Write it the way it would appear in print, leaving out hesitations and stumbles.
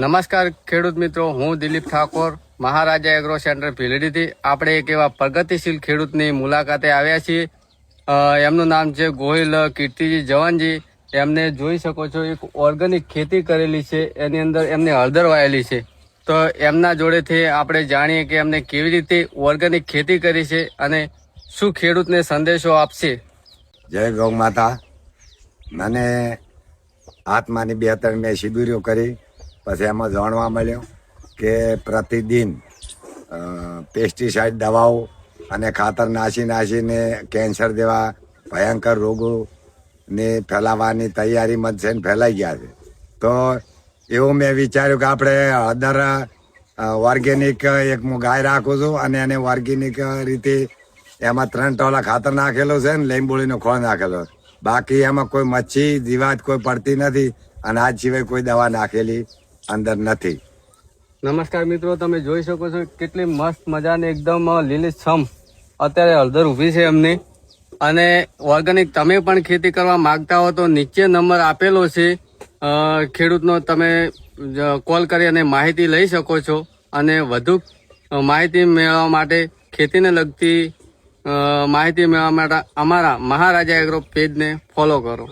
નમસ્કાર ખેડૂત મિત્રો, હું દિલીપ ઠાકોર, મહારાજા એગ્રો સેન્ટર ભીલડીથી આપણે એક એવા પ્રગતિશીલ ખેડૂતની મુલાકાતે આવ્યા છીએ. એમનું નામ છે ગોહિલ કીર્તિજી જવાનજી. એમને જોઈ શકો છો એક ઓર્ગેનિક ખેતી કરેલી છે, એની અંદર એમને હળદર વાયેલી છે. તો એમના જોડેથી આપણે જાણીએ કે એમને કેવી રીતે ઓર્ગેનિક ખેતી કરી છે અને શું ખેડૂતને સંદેશો આપશે. જય ગૌ માતા. મને આત્માની 2-3 મેં શિબિરો કરી, પછી એમાં જાણવા મળ્યું કે પ્રતિદિન પેસ્ટિસાઇડ દવાઓ અને ખાતર નાસીને કેન્સર જેવા ભયંકર રોગોને ફેલાવાની તૈયારીમાં છે ને ફેલાઈ ગયા છે. તો એવું મેં વિચાર્યું કે આપણે હળદર ઓર્ગેનિક એક હું ગાય રાખું છું અને એને ઓર્ગેનિક રીતે એમાં 3 ટોલા ખાતર નાખેલો છે ને લીંબોળીનો ખોળ નાખેલો. બાકી એમાં કોઈ મચ્છી જીવાત કોઈ પડતી નથી અને આજ સિવાય કોઈ દવા નાખેલી અંદર નથી. નમસ્કાર મિત્રો, તમે જોઈ શકો છો કેટલી મસ્ત મજાની એકદમ લીલીછમ અત્યારે હળદર ઊભી છે એમની. અને ઓર્ગેનિક તમે પણ ખેતી કરવા માંગતા હો તો નીચે નંબર આપેલો છે ખેડૂતનો, તમે કોલ કરી અને માહિતી લઈ શકો છો. અને વધુ માહિતી મેળવવા માટે, ખેતીને લગતી માહિતી મેળવવા માટે અમારા મહારાજા એગ્રો પેજને ફોલો કરો.